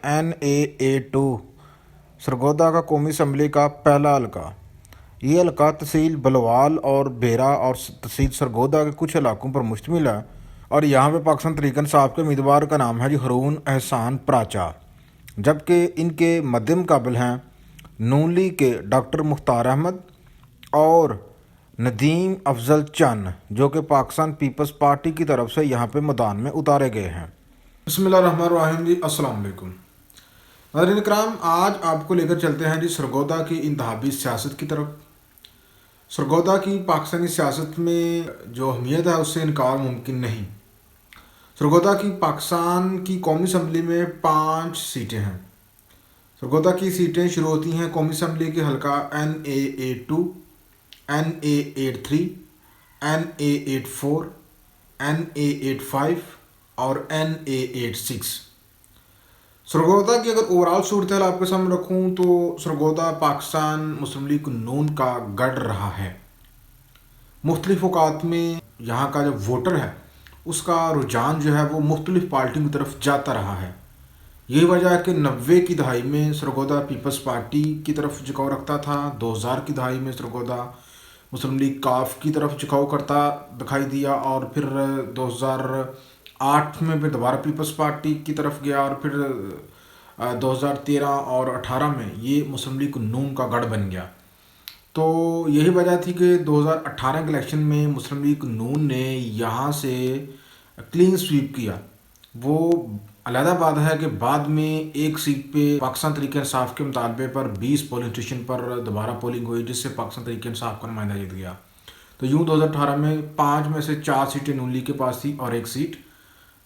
NAA2 Sargodha का कौमी assembly का पहला हल्का। ये हल्का तहसील बलवाल और बेरा और तहसील सरगोदा के कुछ इलाकों पर मुश्तमिल है और यहाँ पे पाकिस्तान तहरीक इंसाफ के उम्मीदवार का नाम है जी हारून एहसान प्राचा, जबकि इनके मद्दे मुकाबल हैं नून लीग के डॉक्टर मुख्तार अहमद और नदीम अफजल चन्न, जो कि पाकिस्तान पीपल्स पार्टी की तरफ से यहाँ पे मैदान में उतारे गए हैं। बिस्मिल्लाहिर्रहमानिर्रहीम जी, अस्सलाम वालेकुम। नाज़रीन इकराम, आज आपको लेकर चलते हैं जी सरगोदा की इंतहाबी सियासत की तरफ। सरगोदा की पाकिस्तानी सियासत में जो अहमियत है उससे इनकार मुमकिन नहीं। सरगोदा की पाकिस्तान की कौमी असम्बली में 5 सीटें हैं। सरगोदा की सीटें शुरू होती हैं कौमी असम्बली के हल्का NAA2, NA83, NA84, NA85 और NA86। सरगोदा की अगर ओवरऑल सूरत हाल आपके सामने रखूँ तो सरगोदा पाकिस्तान मुस्लिम लीग नून का गढ़ रहा है। मुख्तलिफ औकात में यहाँ का जो वोटर है उसका रुझान जो है वो मुख्तलिफ पार्टियों की तरफ जाता रहा है। यही वजह है कि 90 की दहाई में सरगोदा पीपल्स पार्टी की तरफ झुकाव रखता था। 2000 की दहाई में सरगोदा मुस्लिम लीग काफ की तरफ झुकाव करता दिखाई दिया और फिर 2008 में फिर दोबारा पीपल्स पार्टी की तरफ गया और फिर 2013 और 18 में ये मुस्लिम लीग नून का गढ़ बन गया। तो यही वजह थी कि 2018 के इलेक्शन में मुस्लिम लीग नून ने यहाँ से क्लीन स्वीप किया। वो अलहदा बात है कि बाद में एक सीट पे पाकिस्तान तहरीक इंसाफ के मुतालबे पर 20 पोलिंग स्टेशन पर दोबारा पोलिंग हुई, जिससे पाकिस्तान तहरीक इंसाफ का नुमाइंदा जीत गया। तो यूँ 2018 में 5 में से 4 सीटें नून लीग के पास थी और 1 सीट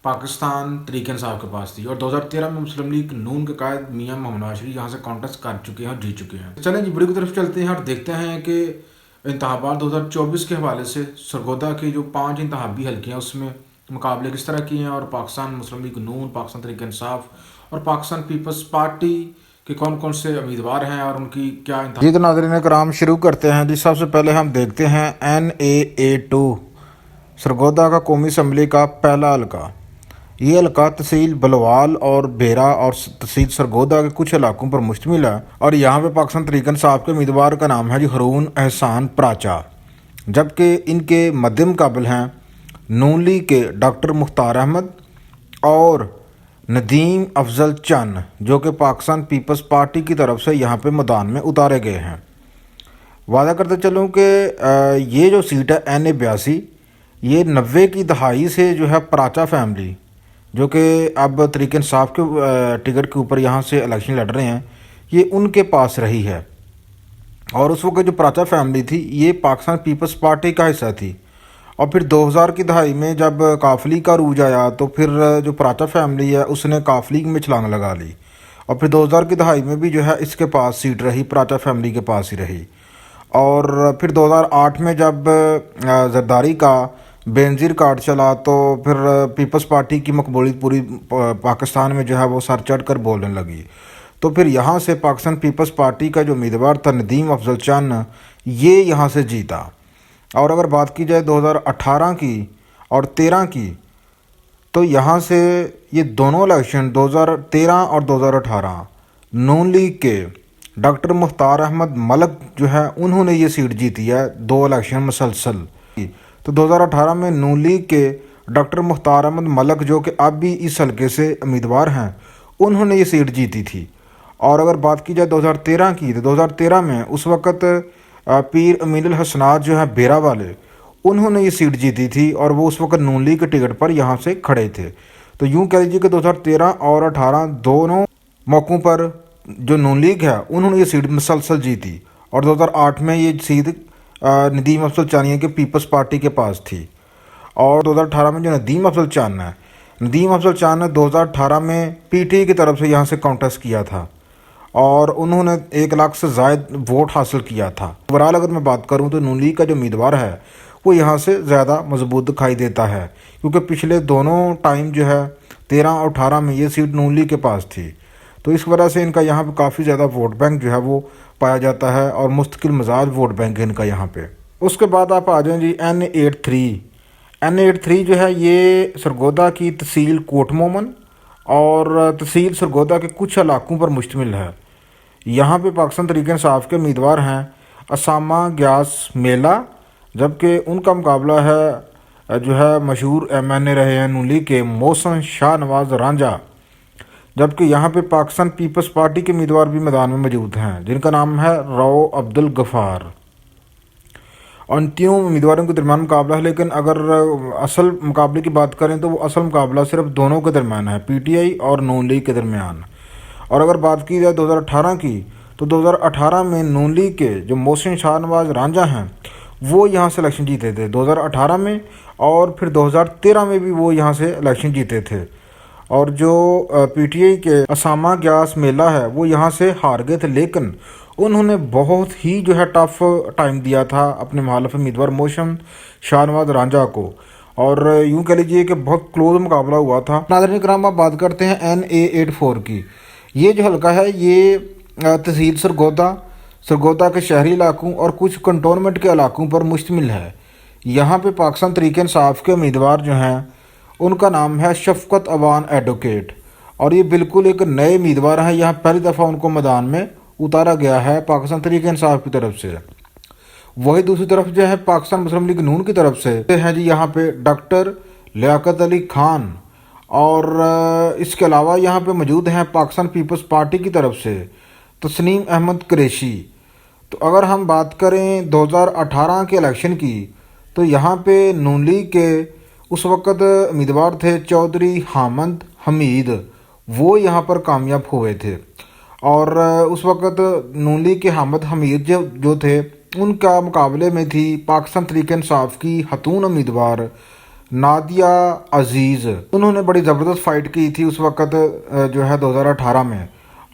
पाकिस्तान तहरीक इंसाफ के पास थी। और 2013 में मुस्लिम लीग नून के कायद मियां मोहम्मद नवाज शरीफ यहाँ से कॉन्टेस्ट कर चुके हैं और जीत चुके हैं। चलें जी वीडियो की तरफ चलते हैं और देखते हैं कि इंतखाबात 2024 के हवाले से सरगोदा के जो 5 इंतखाबी हल्के हैं उसमें मुकाबले किस तरह किए हैं और पाकिस्तान मुस्लिम लीग नून, पाकिस्तान तहरीक इंसाफ और पाकिस्तान पीपल्स पार्टी के कौन कौन से उम्मीदवार हैं और उनकी क्या जी। तो नाज़रीन कराम शुरू करते हैं जी। सबसे पहले हम देखते हैं NAA2 सरगोदा का कौमी असम्बली का पहला हल्का। ये हल्का तहसील बलवाल और बेरा और तहसील सरगोदा के कुछ इलाकों पर मुश्तमिल है और यहाँ पे पाकिस्तान तहरीक इंसाफ के उम्मीदवार का नाम है जी हारून एहसान प्राचा, जबकि इनके मद्दे मुकाबल हैं नून लीग के डॉक्टर मुख्तार अहमद और नदीम अफजल चन्न, जो कि पाकिस्तान पीपल्स पार्टी की तरफ से यहाँ पे मैदान में उतारे गए हैं। वादा करते चलूँ कि ये जो सीट है NA82, ये 90 की दहाई से जो है प्राचा फैमिली, जो कि अब तहरीक इंसाफ के टिकट के ऊपर यहाँ से इलेक्शन लड़ रहे हैं, ये उनके पास रही है। और उस वक्त जो प्राचा फैमिली थी ये पाकिस्तान पीपल्स पार्टी का हिस्सा थी। और फिर 2000 की दहाई में जब काफली का रूज आया तो फिर जो प्राचा फैमिली है उसने काफली में छलांग लगा ली और फिर 2000 की दहाई में भी जो है इसके पास सीट रही, प्राचा फैमिली के पास ही रही। और फिर 2008 में जब जरदारी का बेनज़ीर कार्ड चला तो फिर पीपल्स पार्टी की मकबूलियत पूरी पाकिस्तान में जो है वो सर चढ़ कर बोलने लगी। तो फिर यहाँ से पाकिस्तान पीपल्स पार्टी का जो उम्मीदवार था नदीम अफजल चन्न, ये यहाँ से जीता। और अगर बात की जाए 2018 की और 13 की, तो यहाँ से ये दोनों इलेक्शन 2013 और 2018 नून लीग के डॉक्टर मुख्तार अहमद मलक जो है उन्होंने ये सीट जीती है 2 इलेक्शन मुसलसल। तो 2018 में नून लीग के डॉक्टर मुख्तार अहमद मलक, जो कि अब भी इस हल्के से उम्मीदवार हैं, उन्होंने ये सीट जीती थी। और अगर बात की जाए 2013 की, तो 2013 में उस वक़्त पीर अमीनुल हसनात जो है बेरा वाले, उन्होंने ये सीट जीती थी और वो उस वक्त नून लीग के टिकट पर यहाँ से खड़े थे। तो यूँ कह लीजिए कि 2013 और 18 दोनों मौक़ों पर जो नून लीग है उन्होंने ये सीट मुसलसल जीती। और 2008 में ये सीट नदीम अफजल चन्न के पीपल्स पार्टी के पास थी। और 2018 में जो नदीम अफजल चन्न है, नदीम अफजल चन्न ने 2018 में PTI की तरफ से यहाँ से कॉन्टेस्ट किया था और उन्होंने 1 लाख से ज़ायद वोट हासिल किया था। ओवरऑल अगर मैं बात करूं तो नून लीग का जो उम्मीदवार है वो यहाँ से ज़्यादा मजबूत दिखाई देता है, क्योंकि पिछले दोनों टाइम जो है 13 और 18 में ये सीट नून लीग के पास थी। तो इस वजह से इनका यहाँ पे काफ़ी ज़्यादा वोट बैंक जो है वो पाया जाता है और मुस्तकिल मजाज वोट बैंक है इनका यहाँ पे। उसके बाद आप आ जाएँ जी NA83। NA83 जो है ये सरगोदा की तहसील कोट मोमन اور تحصیل سرگودا کے کچھ علاقوں پر مشتمل ہے۔ یہاں پہ پاکستان تحریک انصاف کے امیدوار ہیں اسامہ گیاس میلہ، جبکہ ان کا مقابلہ جو ہے مشہور ایم این اے رہے ہیں نون لیگ کے محسن شاہ نواز رانجھا، جبکہ یہاں پہ پاکستان پیپلز پارٹی کے امیدوار بھی میدان میں موجود ہیں جن کا نام ہے رو عبدالغفار۔ ان تینوں امیدواروں کے درمیان مقابلہ ہے، لیکن اگر اصل مقابلے کی بات کریں تو وہ اصل مقابلہ صرف دونوں کے درمیان ہے، پی ٹی آئی اور نون لیگ کے درمیان۔ اور اگر بات کی جائے 2018 کی تو 2018 میں نون لیگ کے جو محسن شاہ نواز رانجھا ہیں وہ یہاں سے الیکشن جیتے تھے 2018 میں، اور پھر 2013 میں بھی وہ یہاں سے الیکشن جیتے تھے۔ اور جو پی ٹی آئی کے اسامہ گیاس میلہ ہے وہ یہاں سے ہار گئے تھے، لیکن انہوں نے بہت ہی جو ہے ٹف ٹائم دیا تھا اپنے مخالف امیدوار محسن شاہ نواز رانجھا کو، اور یوں کہہ لیجیے کہ بہت کلوز مقابلہ ہوا تھا۔ ناظرین کرام، آپ بات کرتے ہیں NA84 کی۔ یہ جو حلقہ ہے یہ تحصیل سرگودا کے شہری علاقوں اور کچھ کنٹونمنٹ کے علاقوں پر مشتمل ہے۔ یہاں پہ پاکستان تحریک انصاف کے امیدوار جو ہیں ان کا نام ہے شفقت اوان ایڈوکیٹ، اور یہ بالکل ایک نئے امیدوار ہیں۔ یہاں پہلی دفعہ ان کو میدان میں اتارا گیا ہے پاکستان تحریک انصاف کی طرف سے۔ وہی دوسری طرف جو ہے پاکستان مسلم لیگ نون کی طرف سے ہیں جی یہاں پہ ڈاکٹر لیاقت علی خان، اور اس کے علاوہ یہاں پہ موجود ہیں پاکستان پیپلز پارٹی کی طرف سے تسنیم احمد قریشی۔ تو اگر ہم بات کریں 2018 کے الیکشن کی تو یہاں پہ نون لیگ کے اس وقت امیدوار تھے چودھری حامد حمید، وہ یہاں پر کامیاب ہوئے تھے، اور اس وقت نون لیگ کے حامد حمید جو تھے ان کا مقابلے میں تھی پاکستان تحریک انصاف کی خاتون امیدوار نادیہ عزیز۔ انہوں نے بڑی زبردست فائٹ کی تھی اس وقت جو ہے 2018 میں۔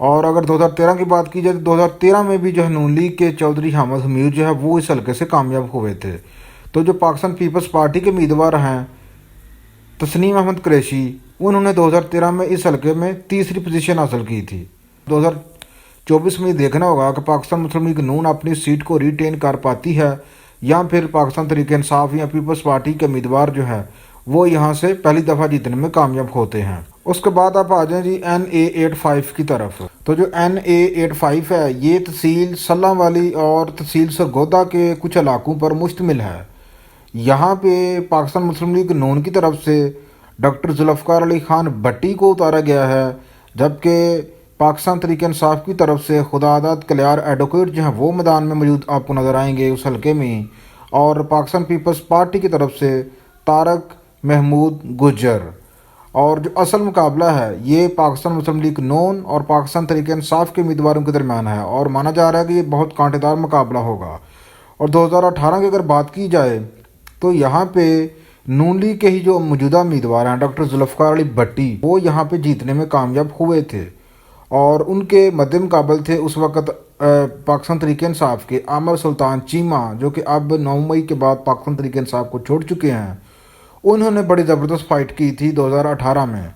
اور اگر 2013 کی بات کی جائے تو 2013 میں بھی جو ہے نون لیگ کے چودھری حامد حمید جو ہے وہ اس حلقے سے کامیاب ہوئے تھے۔ تو جو پاکستان پیپلز پارٹی کے امیدوار ہیں تسنیم احمد قریشی، انہوں نے 2013 میں اس حلقے میں تیسری پوزیشن حاصل کی تھی۔ 2024 میں دیکھنا ہوگا کہ پاکستان مسلم لیگ نون اپنی سیٹ کو ریٹین کر پاتی ہے یا پھر پاکستان تحریک انصاف یا پیپلز پارٹی کے امیدوار جو ہے وہ یہاں سے پہلی دفعہ جیتنے میں کامیاب ہوتے ہیں۔ اس کے بعد آپ آ جائیں جی NA85 کی طرف۔ تو جو NA85 ہے یہ تحصیل سلہ والی اور تحصیل سرگودا کے کچھ علاقوں پر مشتمل ہے۔ یہاں پہ پاکستان مسلم لیگ نون کی طرف سے ڈاکٹر ذوالفقار علی خان بٹی کو اتارا گیا ہے، جبکہ پاکستان تحریک انصاف کی طرف سے خداداد کلیار ایڈوکیٹ جو ہیں وہ میدان میں موجود آپ کو نظر آئیں گے اس حلقے میں، اور پاکستان پیپلز پارٹی کی طرف سے طارق محمود گجر۔ اور جو اصل مقابلہ ہے یہ پاکستان مسلم لیگ نون اور پاکستان تحریک انصاف کے امیدواروں کے درمیان ہے، اور مانا جا رہا ہے کہ یہ بہت کانٹے دار مقابلہ ہوگا۔ اور 2018 کی اگر بات کی جائے تو یہاں پہ نون لیگ کے ہی جو موجودہ امیدوار ہیں ڈاکٹر ذوالفقار علی بٹی وہ یہاں پہ جیتنے میں کامیاب ہوئے تھے، اور ان کے مد مقابل تھے اس وقت پاکستان تحریک انصاف کے عامر سلطان چیمہ، جو کہ اب 9 مئی کے بعد پاکستان تحریک انصاف کو چھوڑ چکے ہیں۔ انہوں نے بڑی زبردست فائٹ کی تھی 2018 میں،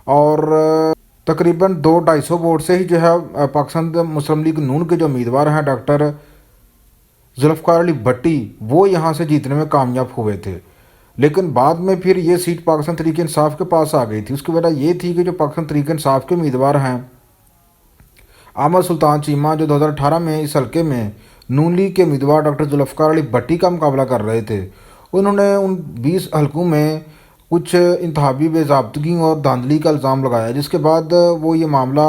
اور تقریباً 200-250 ووٹ سے ہی جو ہے پاکستان مسلم لیگ نون کے جو امیدوار ہیں ڈاکٹر ذوالفقار علی بٹی وہ یہاں سے جیتنے میں کامیاب ہوئے تھے، لیکن بعد میں پھر یہ سیٹ پاکستان تحریک انصاف کے پاس آ گئی تھی۔ اس کی وجہ یہ تھی کہ جو پاکستان تحریک انصاف کے امیدوار ہیں عامر سلطان چیمہ جو 2018 میں اس حلقے میں نون لیگ کے امیدوار ڈاکٹر ذوالفقار علی بٹی کا مقابلہ کر رہے تھے، انہوں نے ان 20 حلقوں میں کچھ انتخابی بے ضابطگی اور دھاندلی کا الزام لگایا، جس کے بعد وہ یہ معاملہ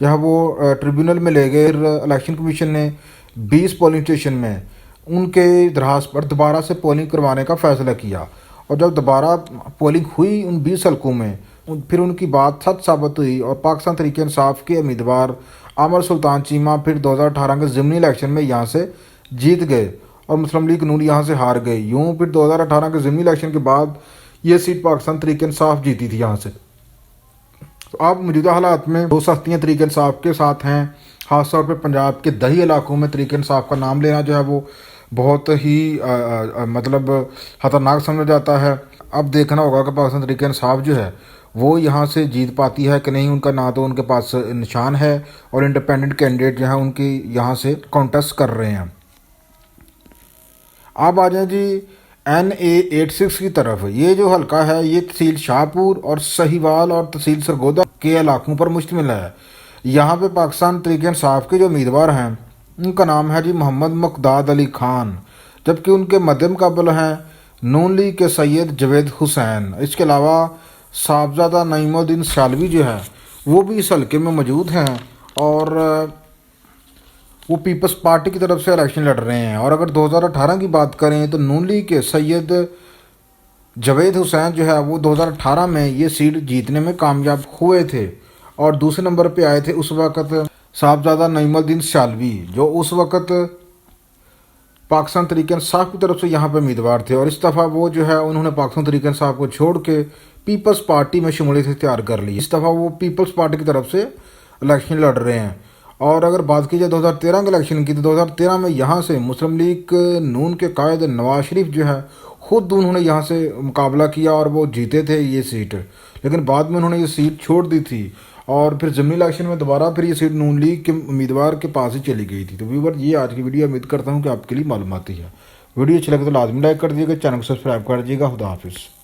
جو ہے وہ ٹریبیونل میں لے گئے۔ الیکشن کمیشن نے 20 پولنگ اسٹیشن میں ان کے درخواست پر دوبارہ سے پولنگ کروانے کا فیصلہ کیا، اور جب دوبارہ پولنگ ہوئی ان 20 حلقوں میں پھر ان کی بات سچ ثابت ہوئی، اور پاکستان تحریک انصاف کے امیدوار عامر سلطان چیمہ پھر 2018 کے ضمنی الیکشن میں یہاں سے جیت گئے، اور مسلم لیگ نون یہاں سے ہار گئی۔ یوں پھر 2018 کے ضمنی الیکشن کے بعد یہ سیٹ پاکستان تحریک انصاف جیتی تھی یہاں سے۔ تو آپ موجودہ حالات میں دو سختیاں تحریک انصاف کے ساتھ ہیں، خاص طور پہ پنجاب کے دیہی علاقوں میں تحریک انصاف کا نام لینا جو ہے وہ بہت ہی مطلب خطرناک سمجھا جاتا ہے۔ اب دیکھنا ہوگا کہ پاکستان تحریک انصاف جو ہے وہ یہاں سے جیت پاتی ہے کہ نہیں۔ ان کا نہ تو ان کے پاس نشان ہے، اور انڈیپینڈنٹ کینڈیڈیٹ جو ہیں ان کی یہاں سے کانٹیسٹ کر رہے ہیں۔ آپ آ جائیں جی NA86 کی طرف۔ یہ جو حلقہ ہے یہ تحصیل شاہپور اور سہیوال اور تحصیل سرگودا के इलाकों पर मुश्तमिल है। यहाँ पे पाकिस्तान तहरीक इंसाफ के जो उम्मीदवार हैं उनका नाम है जी मोहम्मद मुक़दाद अली खान, जबकि उनके मद्दे मुक़ाबल हैं नून लीग के सैयद जवेद हुसैन। इसके अलावा साहबजादा नईमुद्दीन शालवी जो है वो भी इस हल्के में मौजूद हैं और वो पीपल्स पार्टी की तरफ से इलेक्शन लड़ रहे हैं। और अगर 2018 की बात करें तो नून लीग के सैयद जवेद हुसैन जो है वो 2018 में ये सीट जीतने में कामयाब हुए थे और दूसरे नंबर पे आए थे उस वक़्त साहबजादा नईमुद्दीन शालवी, जो उस वक़्त पाकिस्तान तहरीक इंसाफ की तरफ से यहाँ पर उम्मीदवार थे। और इस दफ़ा वो जो है उन्होंने पाकिस्तान तहरीक इंसाफ को छोड़ के पीपल्स पार्टी में शमूलियत इख्तियार कर ली। इस दफ़ा वो पीपल्स पार्टी की तरफ से इलेक्शन लड़ रहे हैं। और अगर बात की जाए 2013 के इलेक्शन की तो 2013 में यहाँ से मुस्लिम लीग नून के कायद नवाज शरीफ जो है ख़ुद उन्होंने यहाँ से मुकाबला किया और वो जीते थे ये सीट, लेकिन बाद में उन्होंने ये सीट छोड़ दी थी और फिर ज़मीनी इलेक्शन में दोबारा फिर ये सीट नून लीग के उम्मीदवार के पास ही चली गई थी। तो व्यूअर ये आज की वीडियो उम्मीद करता हूँ कि आपके लिए मालूमाती है। वीडियो अच्छी लगे तो लाजमी लाइक कर दीजिएगा, चैनल को सब्सक्राइब कर दीजिएगा। खुदा हाफिज़।